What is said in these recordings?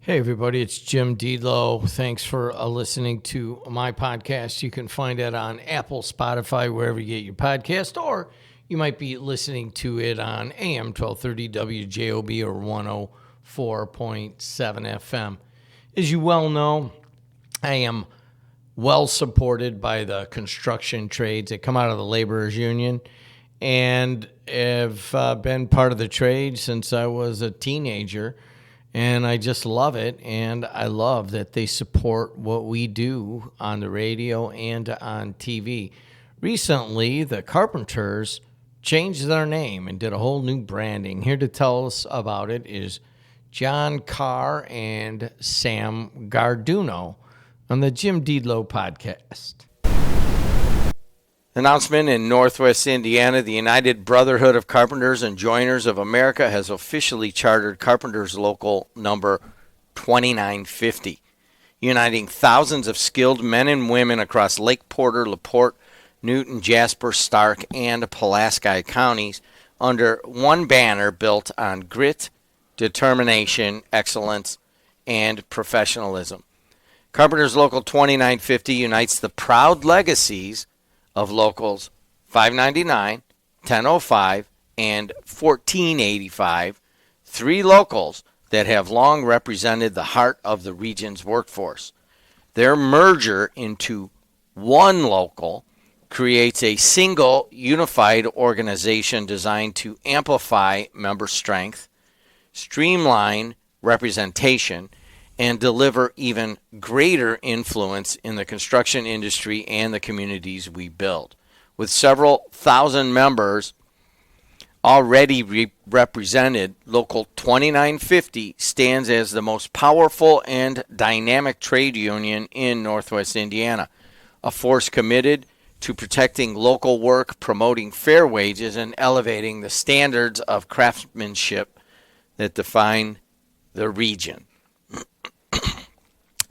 Hey, everybody, it's Jim Deedlow. Thanks for listening to my podcast. You can find it on Apple, Spotify, wherever you get your podcast, or you might be listening to it on AM 1230 WJOB or 104.7 FM. As you well know, I am well supported by the construction trades that come out of the Laborers Union and have been part of the trade since I was a teenager. And I just love it, and I love that they support what we do on the radio and on TV. Recently, the Carpenters changed their name and did a whole new branding. Here to tell us about it is John Carr and Sam Garduno on the Jim Deedlow podcast. Announcement in Northwest Indiana, the United Brotherhood of Carpenters and Joiners of America has officially chartered Carpenters Local number 2950, uniting thousands of skilled men and women across Lake Porter, LaPorte, Newton, Jasper, Stark, and Pulaski counties under one banner built on grit, determination, excellence, and professionalism. Carpenters Local 2950 unites the proud legacies of Locals 599, 1005, and 1485, three locals that have long represented the heart of the region's workforce. Their merger into one local creates a single unified organization designed to amplify member strength, streamline representation, and deliver even greater influence in the construction industry and the communities we build. With several thousand members already represented, Local 2950 stands as the most powerful and dynamic trade union in Northwest Indiana, a force committed to protecting local work, promoting fair wages, and elevating the standards of craftsmanship that define the region.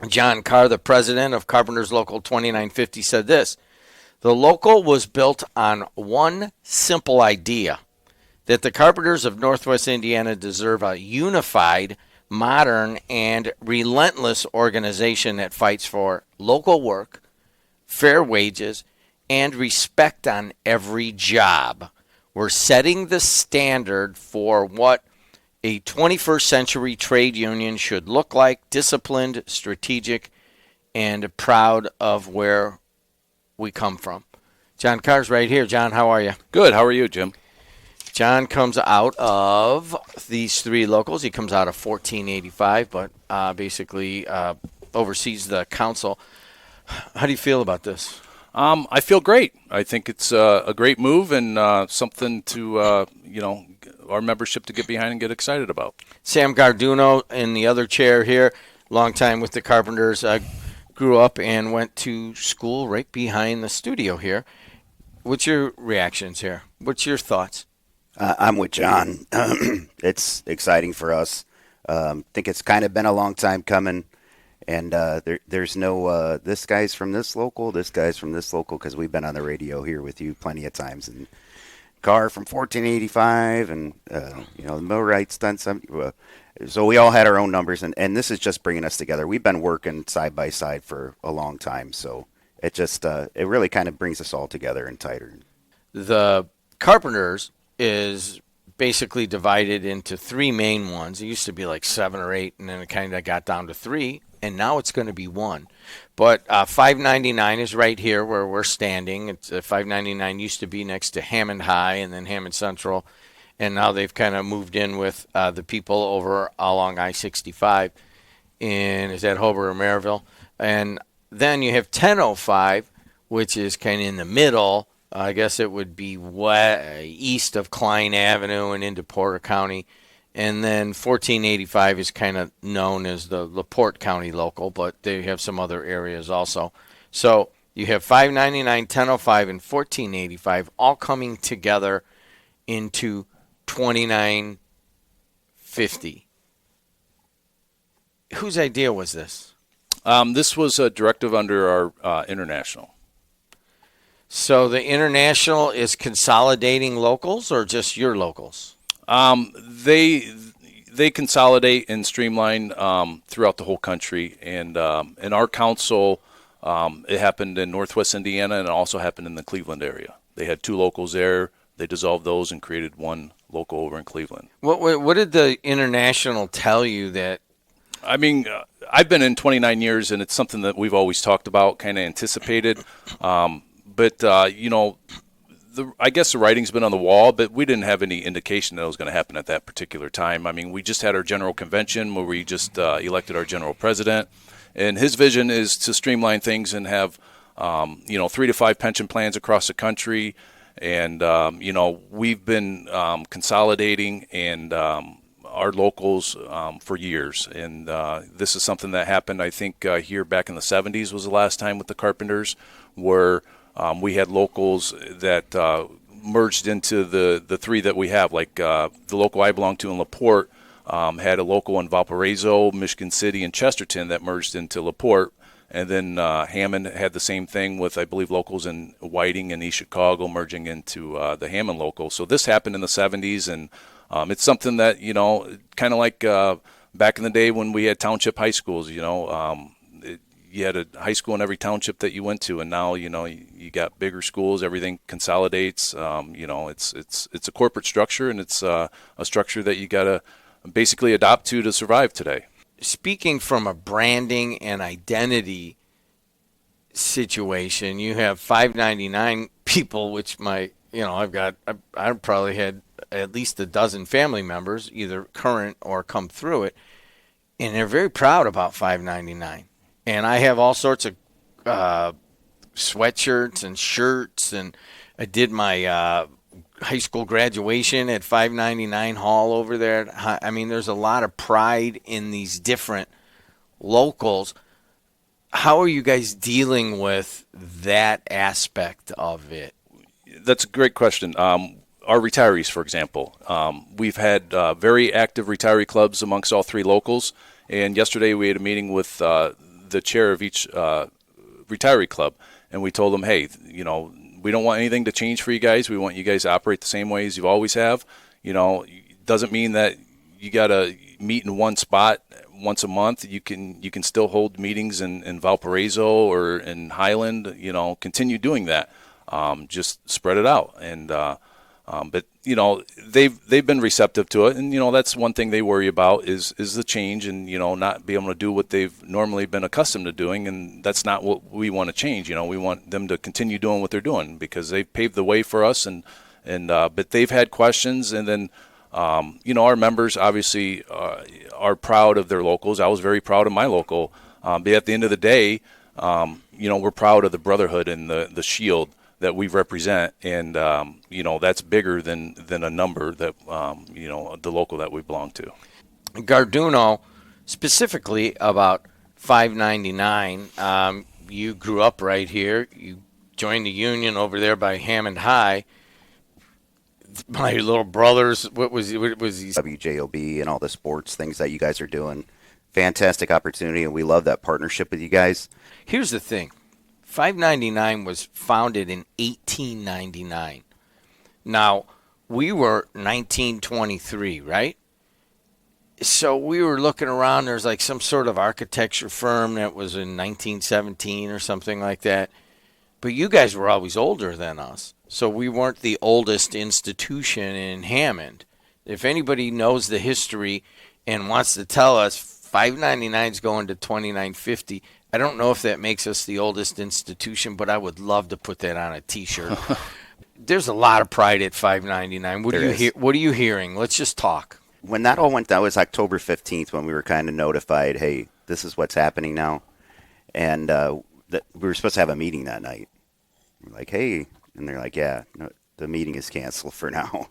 John Carr, the president of Carpenters Local 2950, said this: "The local was built on one simple idea, that the carpenters of Northwest Indiana deserve a unified, modern, and relentless organization that fights for local work, fair wages, and respect on every job. We're setting the standard for what a 21st century trade union should look like, disciplined, strategic, and proud of where we come from." John Carr's right here. John, how are you? Good. How are you, Jim? John comes out of these three locals. He comes out of 1485, but basically oversees the council. How do you feel about this? I feel great. I think it's a great move and something to, our membership to get behind and get excited about. Sam Garduno in the other chair here, long time with the Carpenters. Grew up and went to school right behind the studio here. What's your reactions here? What's your thoughts? I'm with John. It's exciting for us. I think it's kind of been a long time coming. And there's no, this guy's from this local, because we've been on the radio here with you plenty of times. And Carr from 1485, and, the Millwright's done some. So we all had our own numbers, and this is just bringing us together. We've been working side by side for a long time, so it just, it really kind of brings us all together and tighter. The Carpenters is basically divided into three main ones. It used to be like 7 or 8, and then it kind of got down to 3. And now it's going to be 1. But 599 is right here where we're standing. It's 599 used to be next to Hammond High and then Hammond Central. And now they've kind of moved in with the people over along I-65 is that Hobart or Maryville. And then you have 1005, which is kind of in the middle. I guess it would be east of Klein Avenue and into Porter County. And then 1485 is kind of known as the LaPorte County local, but they have some other areas also. So you have 599, 1005, and 1485 all coming together into 2950. Whose idea was this? This was a directive under our international. So the international is consolidating locals or just your locals? They they consolidate and streamline throughout the whole country. And in our council, it happened in Northwest Indiana, and it also happened in the Cleveland area. They had 2 locals there. They dissolved those and created 1 local over in Cleveland. What did the international tell you that? I mean, I've been in 29 years, and it's something that we've always talked about, kind of anticipated. But I guess the writing's been on the wall, but we didn't have any indication that it was going to happen at that particular time. I mean, we just had our general convention where we just elected our general president, and his vision is to streamline things and have, 3 to 5 pension plans across the country. And, we've been consolidating and our locals for years. And this is something that happened, I think, here back in the 70s was the last time with the Carpenters, where we had locals that merged into the 3 that we have. Like the local I belong to in LaPorte had a local in Valparaiso, Michigan City, and Chesterton that merged into LaPorte. And then Hammond had the same thing with, I believe, locals in Whiting and East Chicago merging into the Hammond local. So this happened in the 70s, and it's something that, kind of like back in the day when we had township high schools, you had a high school in every township that you went to, and now, you got bigger schools, everything consolidates. It's a corporate structure, and it's a structure that you got to basically adopt to survive today. Speaking from a branding and identity situation, you have 599 people, which I probably had at least a dozen family members, either current or come through it, and they're very proud about 599. And I have all sorts of sweatshirts and shirts, and I did my high school graduation at 599 Hall over there. I mean, there's a lot of pride in these different locals. How are you guys dealing with that aspect of it? That's a great question. Our retirees, for example, we've had very active retiree clubs amongst all 3 locals. And yesterday we had a meeting with the chair of each retiree club, and we told them, hey, we don't want anything to change for you guys. We want you guys to operate the same way as you always have. It doesn't mean that you got to meet in one spot once a month. You can still hold meetings in Valparaiso or in Highland. Continue doing that. Just spread it out. And but they've been receptive to it, and that's one thing they worry about is the change, and not be able to do what they've normally been accustomed to doing, and that's not what we want to change. We want them to continue doing what they're doing because they've paved the way for us, and but they've had questions, and then our members obviously are proud of their locals. I was very proud of my local, but at the end of the day, we're proud of the brotherhood and the shield that we represent, and that's bigger than a number that the local that we belong to. Garduno, specifically about 599. You grew up right here. You joined the union over there by Hammond High. My little brothers, what was he? WJOB and all the sports things that you guys are doing. Fantastic opportunity, and we love that partnership with you guys. Here's the thing. 599 was founded in 1899. Now, we were 1923, right? So we were looking around. There's like some sort of architecture firm that was in 1917 or something like that. But you guys were always older than us. So we weren't the oldest institution in Hammond. If anybody knows the history and wants to tell us 599 is going to 2950, I don't know if that makes us the oldest institution, but I would love to put that on a T-shirt. There's a lot of pride at 599. What are you hearing? Let's just talk. When that all went down, it was October 15th when we were kind of notified, hey, this is what's happening now. And we were supposed to have a meeting that night. We're like, hey, and they're like, yeah, no, the meeting is canceled for now,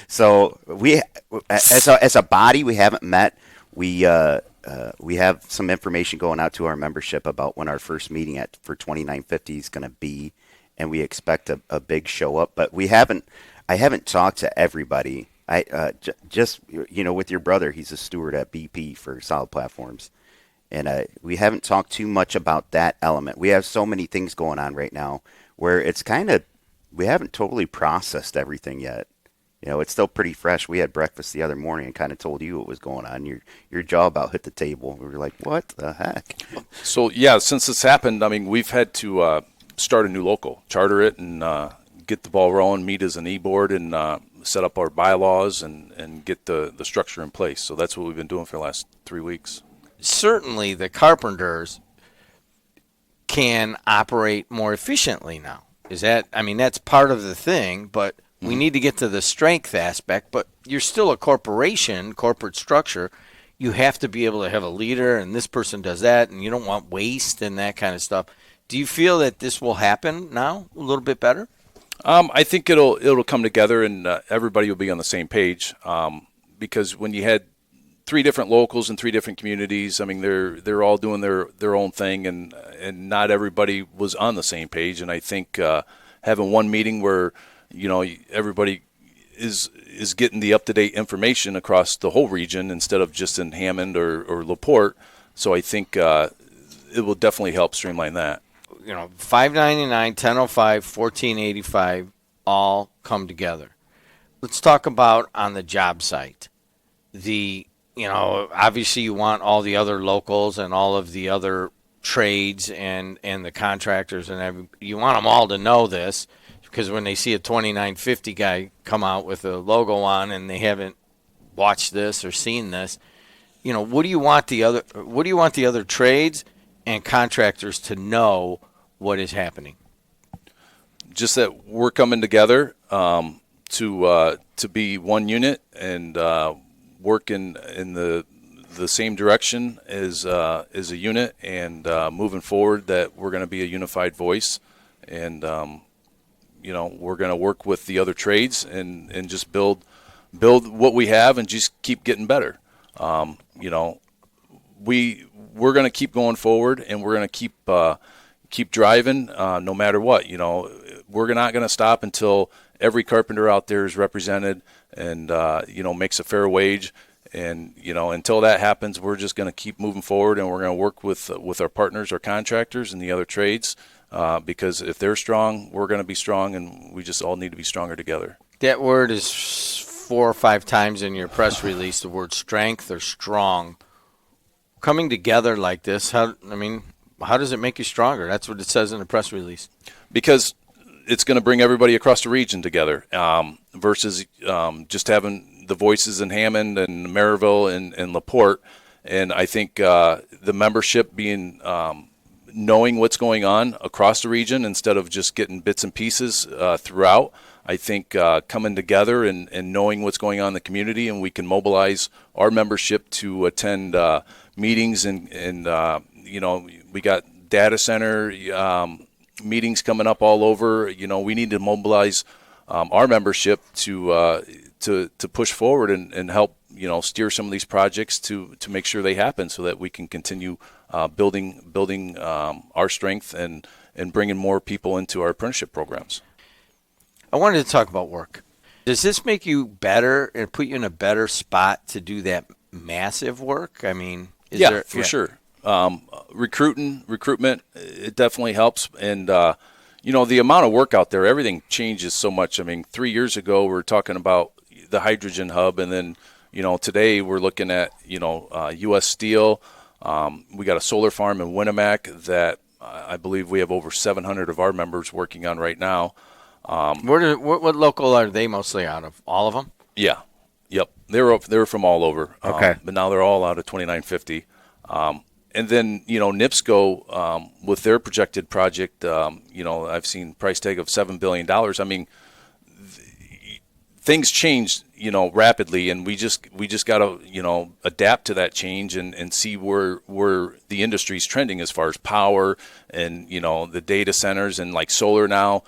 So we, as a body, we haven't met. We have some information going out to our membership about when our first meeting for 2950 is going to be, and we expect a big show up. But I haven't talked to everybody. Just with your brother, he's a steward at BP for Solid Platforms, and we haven't talked too much about that element. We have so many things going on right now where it's kind of we haven't totally processed everything yet. It's still pretty fresh. We had breakfast the other morning and kind of told you what was going on. Your jaw about hit the table. We were like, what the heck? So, yeah, since this happened, I mean, we've had to start a new local, charter it, and get the ball rolling, meet as an e-board, and set up our bylaws and get the structure in place. So that's what we've been doing for the last 3 weeks. Certainly the Carpenters can operate more efficiently now. That's part of the thing, but we need to get to the strength aspect. But you're still a corporation, corporate structure. You have to be able to have a leader, and this person does that, and you don't want waste and that kind of stuff. Do you feel that this will happen now a little bit better? I think it'll come together, and everybody will be on the same page. Because when you had 3 different locals in 3 different communities, I mean, they're all doing their own thing, and not everybody was on the same page. And I think having one meeting where everybody is getting the up-to-date information across the whole region instead of just in Hammond or LaPorte. So I think it will definitely help streamline that. $5.99, $10.05, $14.85 all come together. Let's talk about on the job site. Obviously you want all the other locals and all of the other trades and the contractors and you want them all to know this, because when they see a 2950 guy come out with a logo on and they haven't watched this or seen this, what do you want the other trades and contractors to know what is happening? Just that we're coming together to be one unit and work in the same direction as a unit, and moving forward that we're going to be a unified voice, and we're going to work with the other trades and just build what we have and just keep getting better. We're going to keep going forward, and we're going to keep driving no matter what. We're not going to stop until every carpenter out there is represented and makes a fair wage. And until that happens, we're just going to keep moving forward, and we're going to work with our partners, our contractors, and the other trades, because if they're strong, we're going to be strong, and we just all need to be stronger together. That word is 4 or 5 times in your press release, the word strength or strong. Coming together like this, how does it make you stronger? That's what it says in the press release. Because it's going to bring everybody across the region together, versus just having the voices in Hammond and Maryville and LaPorte. And I think the membership being knowing what's going on across the region instead of just getting bits and pieces throughout. I think coming together and knowing what's going on in the community, and we can mobilize our membership to attend meetings and we got data center meetings coming up all over. We need to mobilize our membership to push forward and help steer some of these projects to make sure they happen, so that we can continue building our strength and bringing more people into our apprenticeship programs. I wanted to talk about work. Does this make you better and put you in a better spot to do that massive work? For sure. Recruitment, it definitely helps. And, the amount of work out there, everything changes so much. 3 years ago, we were talking about the hydrogen hub, and then, today we're looking at, U.S. Steel. We got a solar farm in Winnemac that I believe we have over 700 of our members working on right now. What local are they mostly out of? All of them? Yeah. Yep. They're from all over. Okay. But now they're all out of 2950. And then, NIPSCO, with their projected project, I've seen price tag of $7 billion. Things change, rapidly, and we just got to, adapt to that change and see where the industry's trending as far as power and, the data centers and like solar now.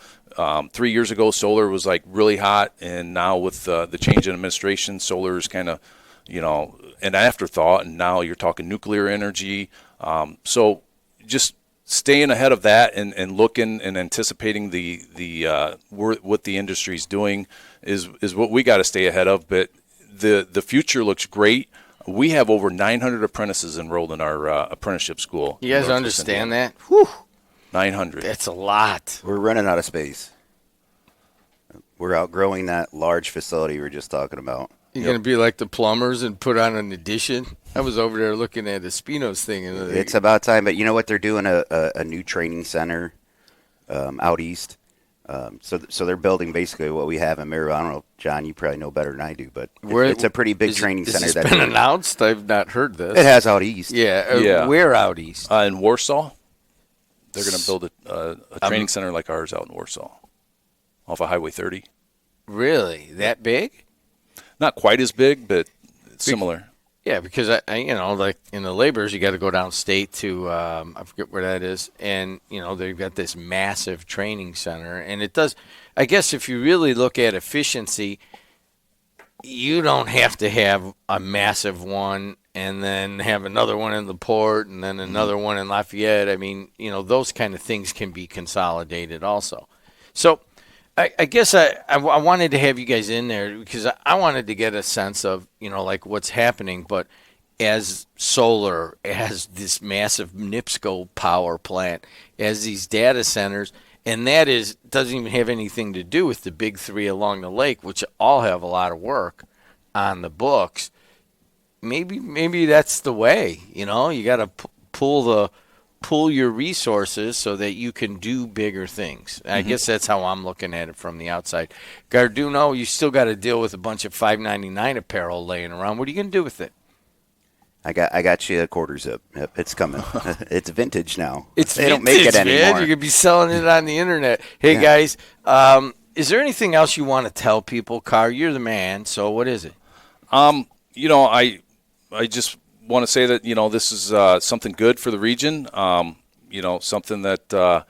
3 years ago, solar was like really hot, and now with the change in administration, solar is kind of, an afterthought, and now you're talking nuclear energy. So just staying ahead of that and looking and anticipating what the industry's doing is what we got to stay ahead of. But the future looks great. We have over 900 apprentices enrolled in our apprenticeship school. You guys understand that? Whew. 900. That's a lot. We're running out of space. We're outgrowing that large facility we were just talking about. You're going to be like the plumbers and put on an addition? I was over there looking at Espino's thing. And It's about time. But you know what? They're doing a new training center out east. So they're building basically what we have in Maryville. I don't know, John, you probably know better than I do, but it's a pretty big training center. Has this been announced? I've not heard this. It has out east. Yeah. Where out east? In Warsaw. They're going to build a training center like ours out in Warsaw, off of Highway 30. Really? That big? Not quite as big, but it's similar. Yeah, because like in the laborers, you got to go downstate to I forget where that is, and they've got this massive training center, and it does. I guess if you really look at efficiency, you don't have to have a massive one and then have another one in the port and then another one in Lafayette. I mean, those kind of things can be consolidated also. So I guess I wanted to have you guys in there because I wanted to get a sense of, like what's happening. But as solar, as this massive NIPSCO power plant, as these data centers, and that doesn't even have anything to do with the big three along the lake, which all have a lot of work on the books. Maybe that's the way. You got to pool your resources so that you can do bigger things. I guess that's how I'm looking at it from the outside. Garduno, you still got to deal with a bunch of $5.99 apparel laying around. What are you going to do with it? I got you a quarter zip. Yep, it's coming. It's vintage now. They don't make it anymore. Man. You could be selling it on the internet. Hey, guys, is there anything else you want to tell people? Carr, you're the man, so what is it? I just want to say that, this is something good for the region, something that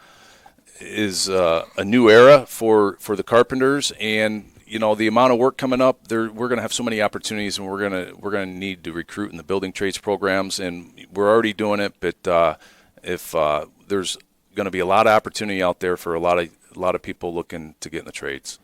is a new era for the Carpenters, and the amount of work coming up, we're going to have so many opportunities, and we're going to need to recruit in the building trades programs, and we're already doing it. But if there's going to be a lot of opportunity out there for a lot of people looking to get in the trades.